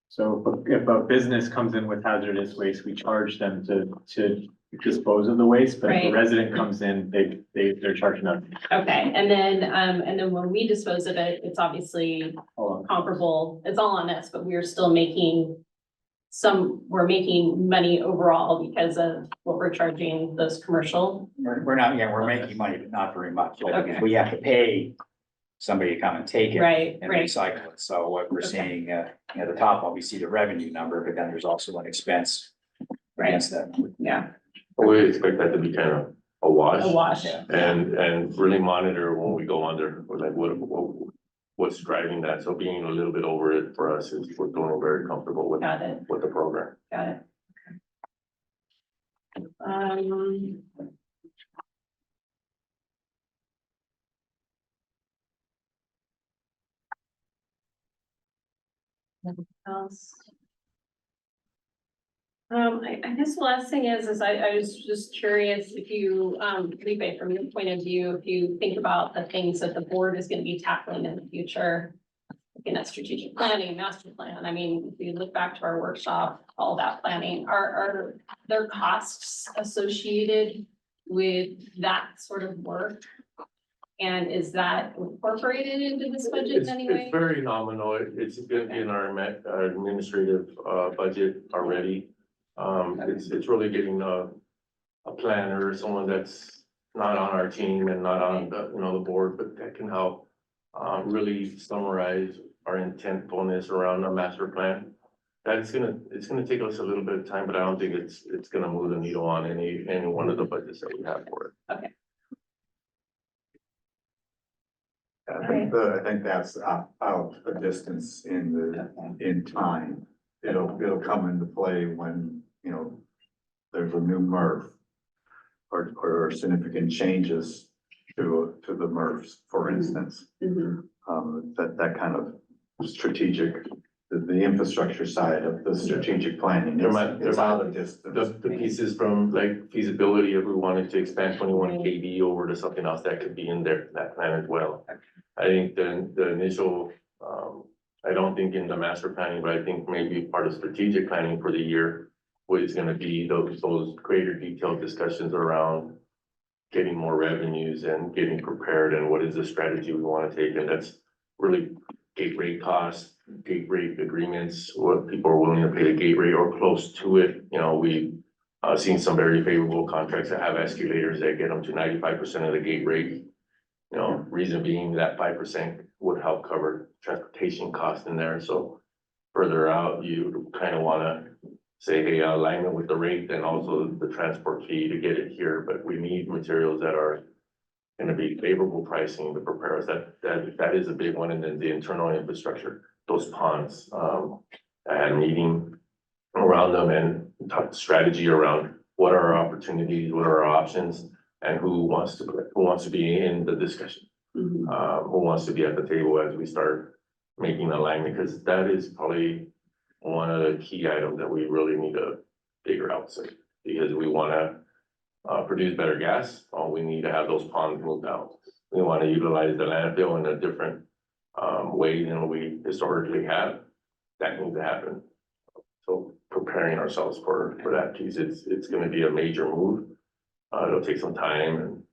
So if a business comes in with hazardous waste, we charge them to dispose of the waste, but if Right. a resident comes in, they're charging us. okay, and then when we dispose of it, it's obviously comparable, it's all on us, but we're still making we're making money overall because of what we're charging those commercial. We're not, yeah, we're making money, but not very much. Like, Okay. we have to pay somebody to come and take it. Right, And right. recycle it. So what we're Okay. seeing, at the top, we see the revenue number, but then there's also an expense Right. against that. Yeah, We expect that to be kind of a wash. a wash. And really monitor when we go under, like what's driving that. So being a little bit over it for us is, we're feeling very comfortable with Got it, the program. got it. Nothing else. I guess the last thing is I was just curious if you, Felipe, from your point of view, if you think about the things that the board is gonna be tackling in the future. Looking at strategic planning, master plan, I mean, if you look back to our workshop, all that planning, are there costs associated with that sort of work? And is that incorporated into this budget in any way? It's very nominal. It's gonna be in our administrative budget already. It's really getting a planner, someone that's not on our team and not on the board, but that can help really summarize our intentfulness around a master plan. It's gonna take us a little bit of time, but I don't think it's gonna move the needle on any one of the budgets that we have for it. Okay. I think that's out a distance in time. It'll come into play when, there's a new MRF or significant changes to the MRFs, for instance. Mhm. That kind of strategic, the infrastructure side of the strategic planning. It's out of distance. The pieces from like feasibility, if we wanted to expand 21 KV over to something else, that could be in there, that plan as well. I think the initial, I don't think in the master planning, but I think maybe part of strategic planning for the year was gonna be those greater detailed discussions around getting more revenues and getting prepared and what is the strategy we wanna take, and that's really gate rate costs, gate rate agreements, what people are willing to pay the gate rate or close to it. We've seen some very favorable contracts that have escalators that get them to 95% of the gate rate. Reason being that 5% would help cover transportation costs in there, so further out, you kind of wanna say, hey, alignment with the rate and also the transport fee to get it here, but we need materials that are gonna be favorable pricing to prepare us. That is a big one, and then the internal infrastructure, those ponds. I had a meeting around them and talked strategy around what are our opportunities, what are our options, and who wants to be in the discussion. Mhm. Who wants to be at the table as we start making alignment, because that is probably one of the key items that we really need to figure out, so, because we wanna produce better gas, we need to have those ponds moved out. We wanna utilize the landfill in a different way than we historically have. That needs to happen. So preparing ourselves for that piece, it's gonna be a major move. It'll take some time, and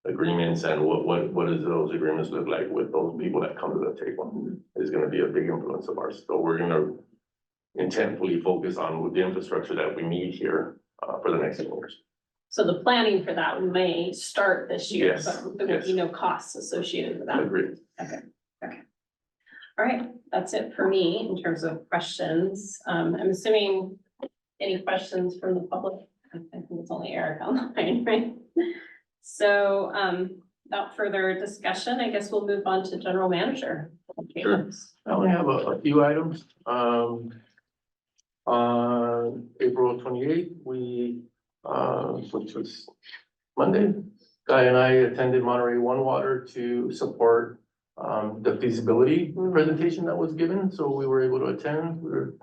agreements and what does those agreements look like with those people that come to the table is gonna be a big influence of ours. So we're gonna intentfully focus on the infrastructure that we need here, for the next 10 years. So the planning for that may start this year, Yes, but there will be yes. no costs associated with that. Agreed. All right, that's it for me in terms of questions. I'm assuming any questions from the public? I think it's only Eric online, right? So, without further discussion, I guess we'll move on to general manager. Sure. I only have a few items. On April 28th, which was Monday, Guy and I attended Monterey One Water to support the feasibility presentation that was given. So we were able to attend. We were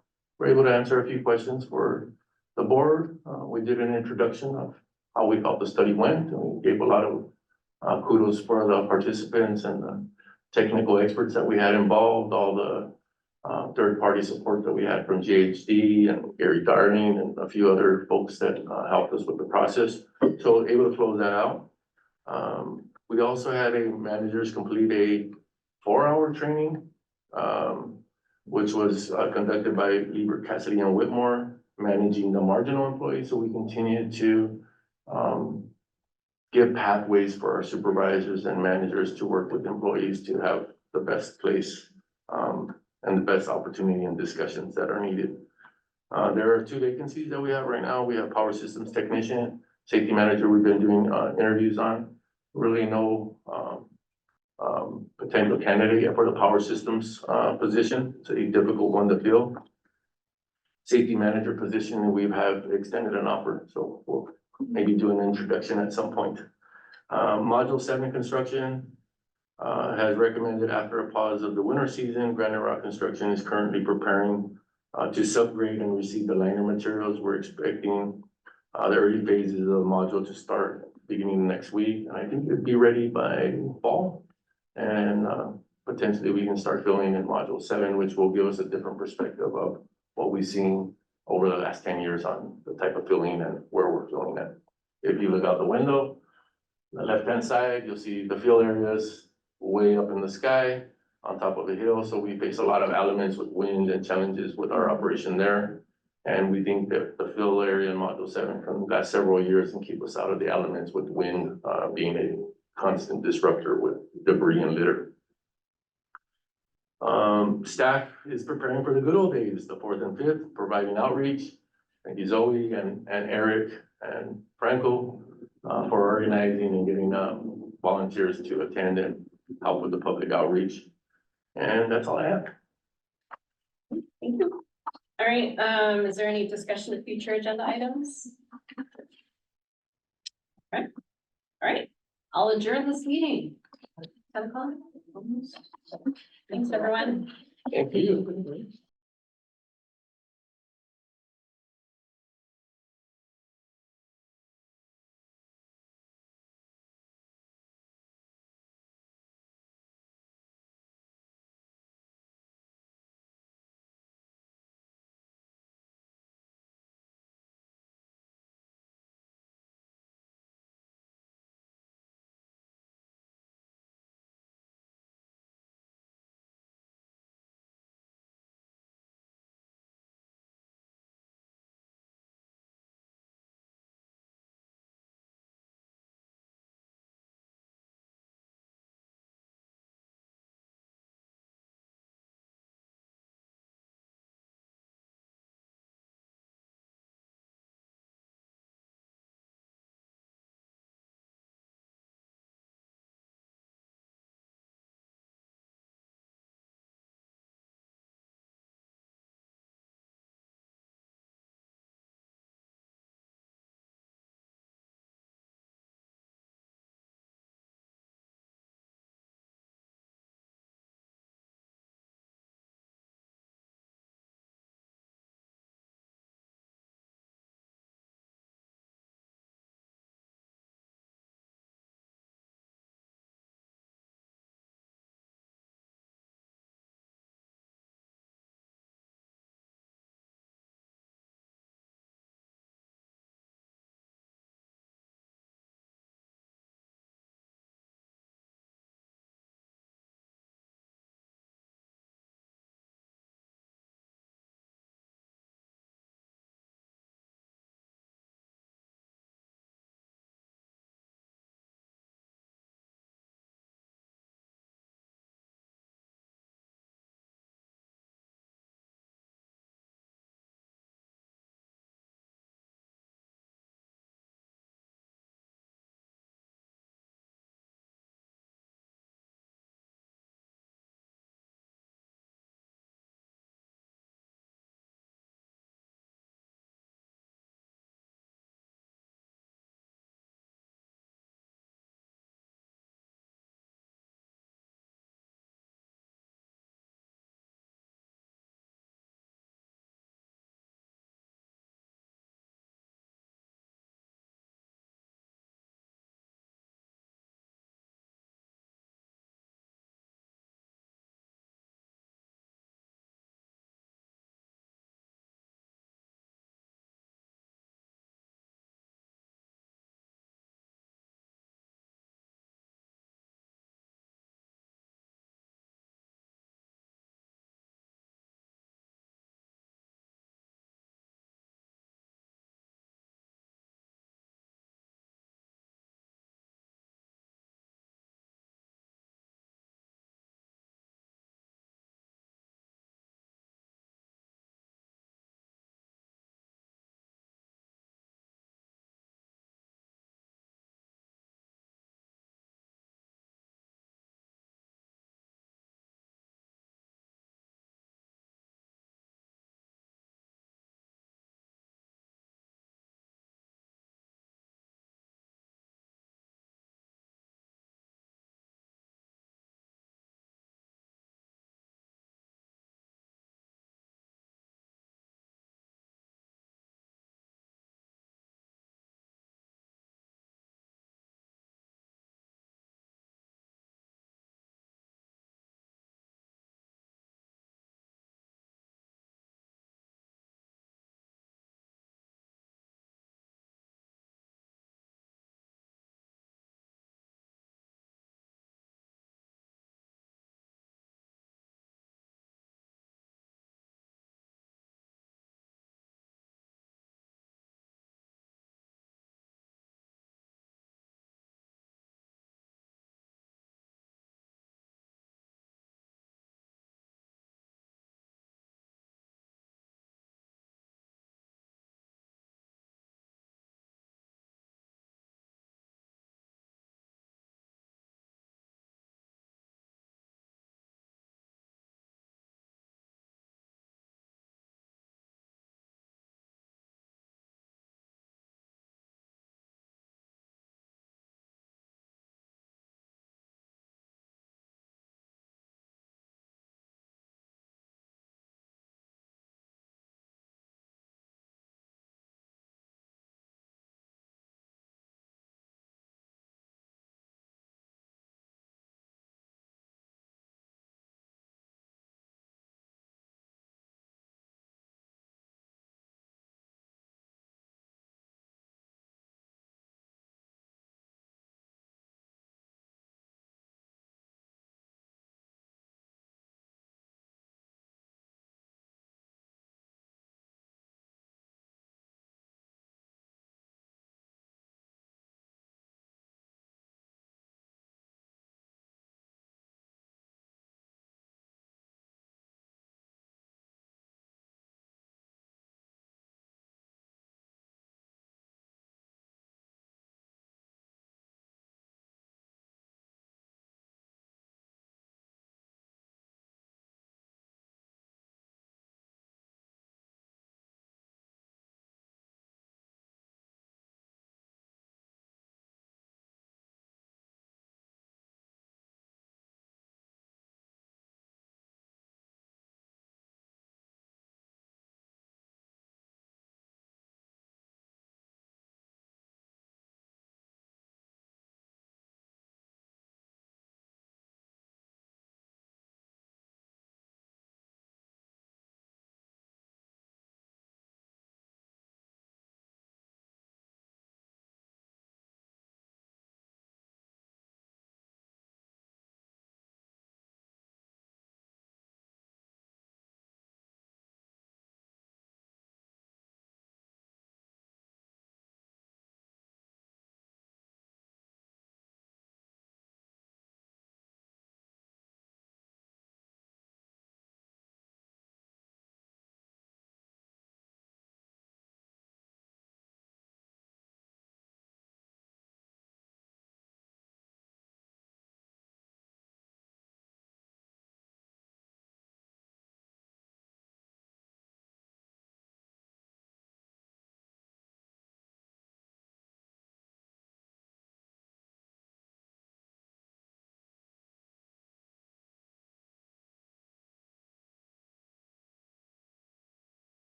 able to answer a few questions for the board. We did an introduction of how we felt the study went, and we gave a lot of kudos for the participants and the technical experts that we had involved, all the third-party support that we had from GHD and Gary Darling and a few other folks that helped us with the process. So able to close that out. We also had managers complete a 4-hour training, which was conducted by Lieber, Cassidy and Whitmore, managing the marginal employees. So we continue to give pathways for our supervisors and managers to work with employees to have the best place and the best opportunity and discussions that are needed. There are 2 vacancies that we have right now. We have power systems technician, safety manager we've been doing interviews on. Really no potential candidate for the power systems position. It's a difficult one to fill. Safety manager position, we have extended an offer, so we'll maybe do an introduction at some point. Module 7 construction has recommended after a pause of the winter season, Granite Rock Construction is currently preparing to subgrade and receive the liner materials. We're expecting the early phases of the module to start beginning next week. And I think it'd be ready by fall. And potentially we can start filling in module 7, which will give us a different perspective of what we've seen over the last 10 years on the type of filling and where we're filling at. If you look out the window, the left-hand side, you'll see the fill areas way up in the sky on top of the hill. So we face a lot of elements with wind and challenges with our operation there. And we think that the fill area in module 7 from the last several years can keep us out of the elements with wind being a constant disruptor with debris and litter. Staff is preparing for the good old days, the 4th and 5th, providing outreach. Thank you, Zoe and Eric and Franco for organizing and getting volunteers to attend and help with the public outreach. And that's all I have. Thank you. All right, is there any discussion of future agenda items? Okay. All right, I'll adjourn this meeting. 10 o'clock? Thanks, everyone. Thank you.